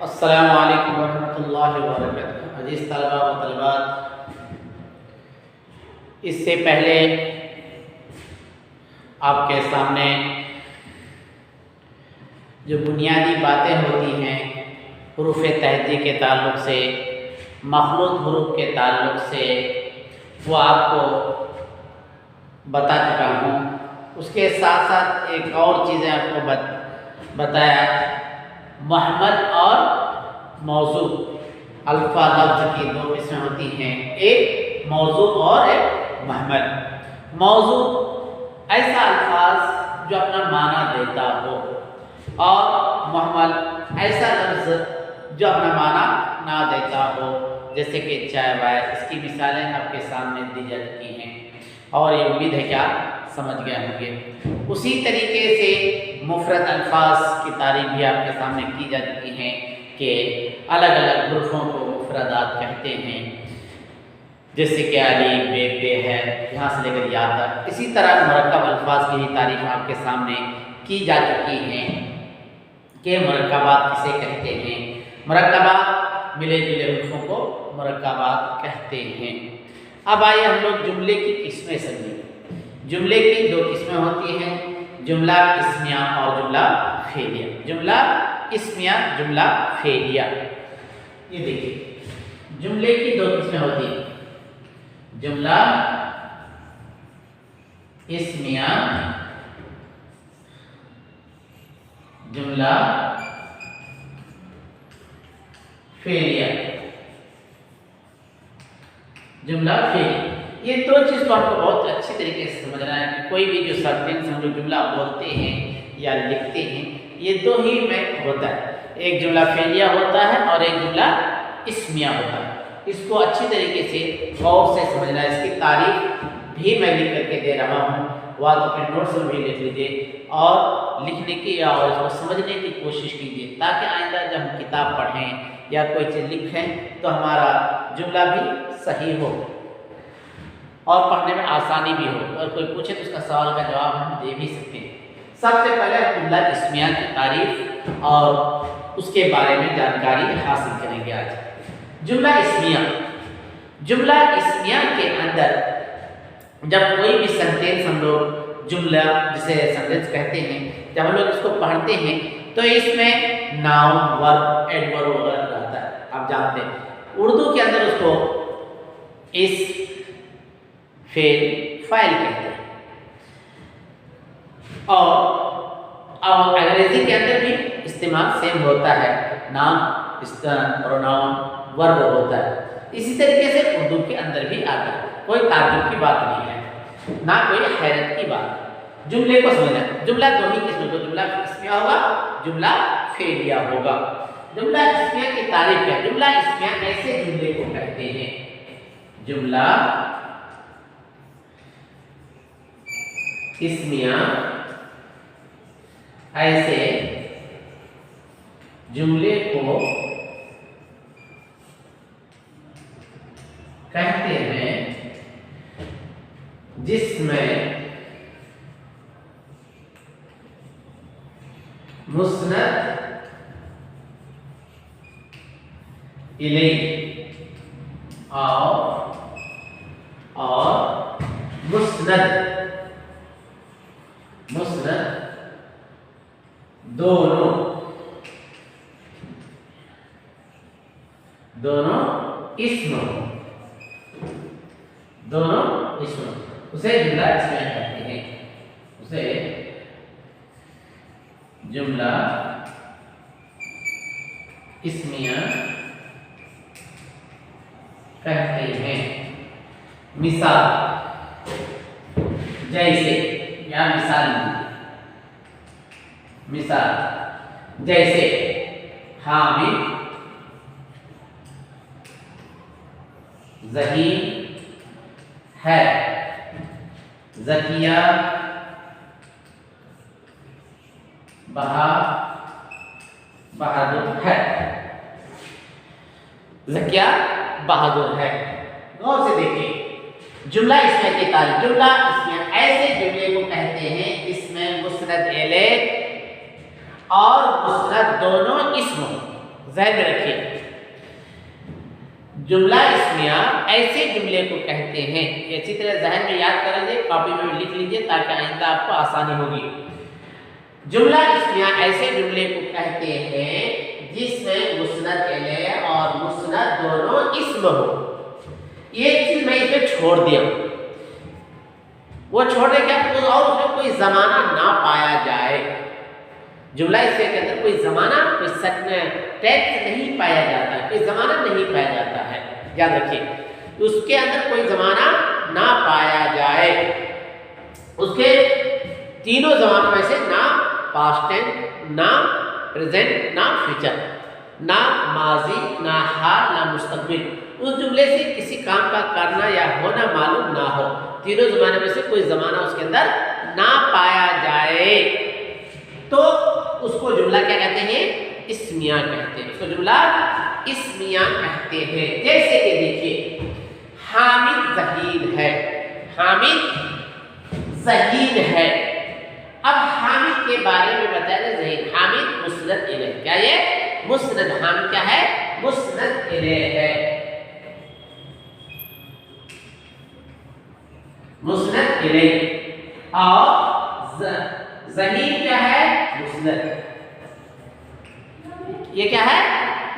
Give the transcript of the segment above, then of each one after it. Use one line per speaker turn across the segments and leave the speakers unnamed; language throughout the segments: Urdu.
السلام علیکم ورحمۃ اللہ وبرکاتہ۔ عزیز طلباء و طالبات، اس سے پہلے آپ کے سامنے جو بنیادی باتیں ہوتی ہیں حروف تہجی کے تعلق سے، مخلوط حروف کے تعلق سے، وہ آپ کو بتا چکا ہوں۔ اس کے ساتھ ساتھ ایک اور چیزیں آپ کو بتایا، محمل اور موضوع الفاظ لفظ کی دو قسمیں ہوتی ہیں، ایک موضوع اور ایک محمل۔ موضوع ایسا الفاظ جو اپنا معنی دیتا ہو، اور محمل ایسا لفظ جو اپنا معنی نہ دیتا ہو، جیسے کہ چائے وائے۔ اس کی مثالیں آپ کے سامنے دی جا چکی ہیں اور یہ امید ہے کہ آپ سمجھ گئے ہوں گے۔ اسی طریقے سے مفرد الفاظ کی تعریف بھی آپ کے سامنے کی جا چکی ہیں کہ الگ الگ حروفوں کو مفردات کہتے ہیں، جیسے کہ الف بے ہے، یہاں سے لے کر یا تک۔ اسی طرح مرکب الفاظ کی بھی تعریف آپ کے سامنے کی جا چکی ہے کہ مرکبات کسے کہتے ہیں۔ مرکبات ملے جلے حروفوں کو مرکبات کہتے ہیں۔ اب آئیے ہم لوگ جملے کی قسمیں سمجھیں۔ جملے کی دو قسمیں ہوتی ہیں، جملہ اسمیہ اور جملہ فعلیہ۔ جملہ اسمیہ، جملہ فعلیہ۔ یہ دیکھیے، جملے کی دو قسمیں ہوتی ہیں، جملہ اسمیہ، جملہ فعلیہ۔ جملہ فعلیہ، یہ دو چیز کو آپ کو بہت اچھی طریقے سے سمجھنا ہے کہ کوئی بھی جو سینٹینس ہم لوگ جملہ بولتے ہیں یا لکھتے ہیں، یہ دو ہی میں ہوتا ہے، ایک جملہ فعلیہ ہوتا ہے اور ایک جملہ اسمیہ ہوتا ہے۔ اس کو اچھی طریقے سے غور سے سمجھنا ہے۔ اس کی تعریف بھی میں لکھ کر کے دے رہا ہوں، وہ آپ اپنے نوٹس میں بھی لکھ لیجیے اور لکھنے کی اور اس کو سمجھنے کی کوشش کیجیے، تاکہ آئندہ جب ہم کتاب پڑھیں یا کوئی چیز لکھیں تو ہمارا جملہ بھی صحیح ہو اور پڑھنے میں آسانی بھی ہو، اور کوئی پوچھے تو اس کا سوال کا جواب ہم دے بھی سکتے ہیں۔ سب سے پہلے جملہ اسمیہ کی تعریف اور اس کے بارے میں جانکاری حاصل کریں گے آج۔ جملہ اسمیہ، جملہ اسمیہ کے اندر جب کوئی بھی سینٹینس ہم لوگ جملہ جسے سینٹینس کہتے ہیں، جب ہم لوگ اس کو پڑھتے ہیں تو اس میں ناؤن، ورب، ایڈورب وغیرہ رہتا ہے، آپ جانتے ہیں۔ اردو کے اندر اس کو اسم، فعل، فاعل کہتے ہیں، اور انگریزی کے اندر بھی استعمال سیم ہوتا ہے، نام، پروناؤن، ورب ہوتا ہے۔ اسی طریقے سے اردو کے اندر بھی آتا ہے، کوئی تعجب کی بات نہیں ہے، نہ کوئی حیرت کی بات۔ جملے کو سمجھنا، جملہ دو ہی قسم کا، جملہ اسمیہ ہوگا، جملہ فعلیہ ہوگا۔ جملہ اسمیہ کی تعریف کیا ہے؟ جملہ اسمیہ ایسے جملے کو کہتے ہیں، جملہ اسمیہ ایسے جملے کو کہتے ہیں جس میں مسند الیہ اور مسند دونوں اسم، اسے جملہ اسمیہ کہتے ہیں، اسے جملہ اسمیہ کہتے ہیں۔ مثال جیسے، یا مثال جیسے حامد ذہین ہے، ذکیہ بہادر ہے، ذکیہ بہادر ہے۔ غور سے دیکھیں، جملہ اسمیہ کی تعریف۔ جملہ اسمیہ ایسے جملے کو کہتے ہیں جس میں مسند الیہ اور مسند دونوں اسم ہوں، ذہن میں رکھیے، جملہ اسمیہ ایسے جملے کو کہتے ہیں، اچھی طرح ذہن میں یاد کر لیجیے، کاپی میں لکھ لیجیے تاکہ آئندہ آپ کو آسانی ہوگی۔ جملہ اسمیہ ایسے جملے کو کہتے ہیں جس میں مسند الیہ اور مسند دونوں اسم ہو۔ یہ چیز میں اس میں چھوڑ دیا، وہ چھوڑنے کے اور اس میں کوئی زمانہ نہ پایا جائے۔ جملہ اسمیہ کے اندر کوئی زمانہ، کوئی ٹیکسٹ نہیں پایا جاتا ہے، کوئی زمانہ نہیں پایا جاتا ہے، یاد رکھیے اس کے اندر کوئی زمانہ نہ پایا جائے۔ اس کے تینوں زمانوں میں سے نہ پاسٹ ٹینس، نہ پریزنٹ، نہ فیوچر، نہ ماضی، نہ حال، نہ مستقبل، اس جملے سے کسی کام کا کرنا یا ہونا معلوم نہ ہو، تینوں زمانے میں سے کوئی زمانہ اس کے اندر نہ پایا جائے تو اس کو جملہ کیا کہتے ہیں؟ اسمیہ کہتے ہیں، اس کو جملہ اسمیہ کہتے ہیں۔ جیسے کہ دیکھیے حامد ذہین ہے، حامد ذہین ہے۔ اب حامد کے بارے میں بتایا ذہین، حامد مسند الیہ، کیا یہ مسند، حامد کیا ہے؟ مسند الیہ ہے، مسند الیہ، اور ذہین کیا ہے؟ مسند، یہ کیا ہے؟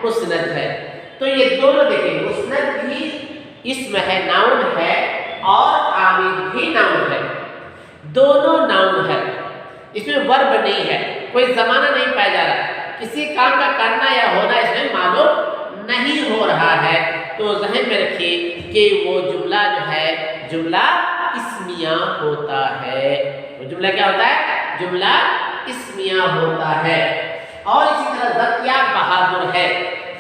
مسند ہے۔ تو یہ دونوں دیکھیں، مسند بھی اسم ہے، ناؤن ہے، اور حامد بھی ناؤن ہے، دونوں ناؤن ہے، اس میں ورب نہیں ہے، کوئی زمانہ نہیں پایا جا رہا، کسی کام کا کرنا یا ہونا اس میں معلوم نہیں ہو رہا ہے۔ تو ذہن میں رکھیے کہ وہ جملہ جو ہے جملہ اسمیہ ہوتا ہے، وہ جملہ کیا ہوتا ہے؟ جملہ اسمیہ ہوتا ہے۔ اور اسی طرح زکیہ بہادر ہے،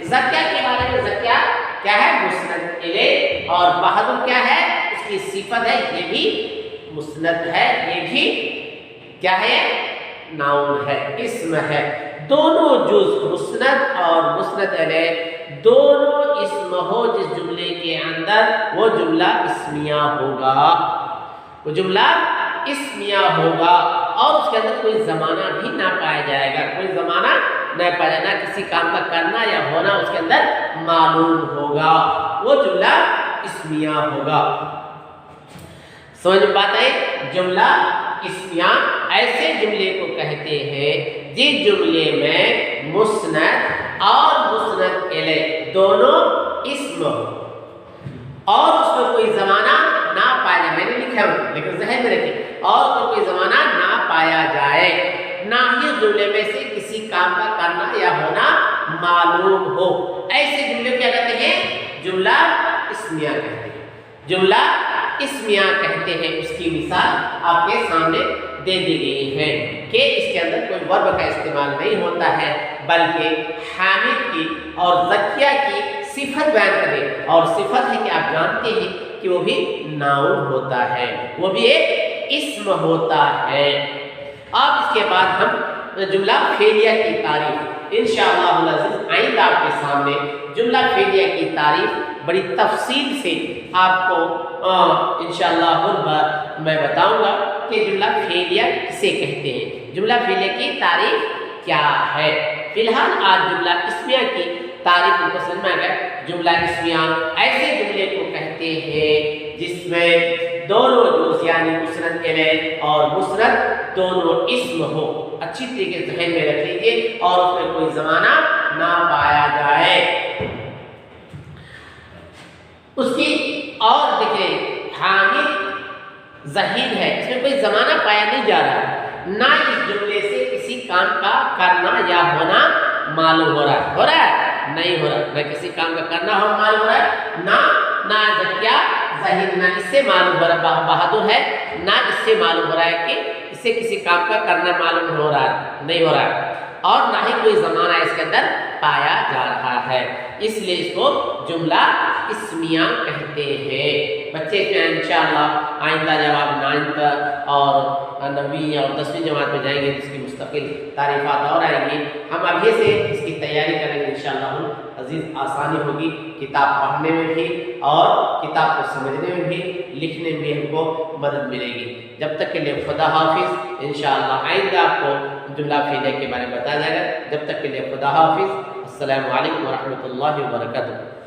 زکیہ کے بارے میں زکیہ کیا ہے؟ مسند الیہ، اور بہادر کیا ہے؟ اس کی صفت ہے، یہ بھی مسند ہے، یہ بھی کیا ہے؟ ناؤن ہے، اسم ہے۔ دونوں جز مسند اور مسند الیہ دونوں اسم ہو جس جملے کے اندر، وہ جملہ اسمیہ ہوگا، وہ جملہ اسمیہ ہوگا، اور اس کے اندر کوئی زمانہ بھی نہ پایا جائے گا، کوئی زمانہ نہ پایا جائے گا، کسی کام کا کرنا یا ہونا اس کے اندر معلوم ہوگا، وہ جملہ اسمیہ ہوگا۔ سمجھ میں بات ہے؟ جملہ اسمیہ ایسے جملے کو کہتے ہیں جس جملے میں مسند اور مسند الیہ دونوں اسم ہو، اور اس میں کوئی زمانہ نہ پایا جائے، میں نے لکھا ہوں لیکن ذہن میں رکھیں، اور اس میں کوئی زمانہ نہ پایا جائے، نہ ہی جملے میں سے کسی کام کا کرنا یا ہونا معلوم ہو، ایسے جملے کیا کہتے ہیں؟ جملہ اسمیہ کہتے ہیں، جملہ اسمیہ کہتے ہیں۔ اس کی مثال آپ کے سامنے دے دی گئی ہے کہ اس کے اندر کوئی ورب کا استعمال نہیں ہوتا ہے، بلکہ حامد کی اور زکیہ کی صفت بیان کرے، اور صفت ہے کہ آپ جانتے ہیں کہ وہ بھی ناؤن ہوتا ہے، وہ بھی ایک اسم ہوتا ہے۔ اب اس کے بعد ہم جملہ فعلیہ کی تعریف انشاءاللہ العزیز آئندہ آپ کے سامنے جملہ فعلیہ کی تعریف بڑی تفصیل سے آپ کو انشاءاللہ ہر بار میں بتاؤں گا کہ جملہ فعلیہ کسے کہتے ہیں، جملہ فعلیہ کی تعریف کیا ہے۔ فی الحال آج جملہ اسمیہ کی تعریف کو سمجھ میں آ گیا۔ جملہ اسمیہ ایسے جملے کو کہتے ہیں جس میں دونوں جز یعنی مسند الیہ اور مسند دونوں اسم ہو، اچھی طریقے سے ذہن میں رکھ لیجیے، اور اس میں کوئی زمانہ نہ پایا جائے۔ اس کی اور دیکھیں حامد ذہین ہے، اس میں کوئی زمانہ پایا نہیں جا رہا، نہ اس جملے سے کسی کام کا کرنا یا ہونا معلوم ہو رہا ہے نہیں ہو رہا، نہ کسی کام کا کرنا ہو معلوم ہو رہا ہے، نہ زکیہ ذہین، نہ اس سے معلوم ہو رہا ہے بہادر ہے، نہ اس سے معلوم ہو رہا ہے کہ اس سے کسی کام کا کرنا معلوم ہو رہا ہے نہیں ہو رہا ہے، اور نہ ہی کوئی زمانہ اس کے اندر پایا جا رہا ہے، اس لیے اس کو جملہ اسمیہ کہتے ہیں۔ بچے اس میں انشاءاللہ آئندہ جب آپ 9 اور 9ویں اور 10ویں جماعت میں جائیں گے جس کی مستقل تعریفات اور آئیں گی، ہم ابھی سے اس کی تیاری کریں گے انشاءاللہ عزیز، آسانی ہوگی کتاب پڑھنے میں بھی اور کتاب کو سمجھنے میں بھی، لکھنے میں بھی ہم کو مدد ملے گی۔ جب تک کے لیے خدا حافظ، انشاءاللہ آئندہ آپ کو جملہ فعلیہ کے بارے میں بتایا جائے گا، جب تک کے لیے خدا حافظ۔ السلام علیکم ورحمۃ اللہ وبرکاتہ.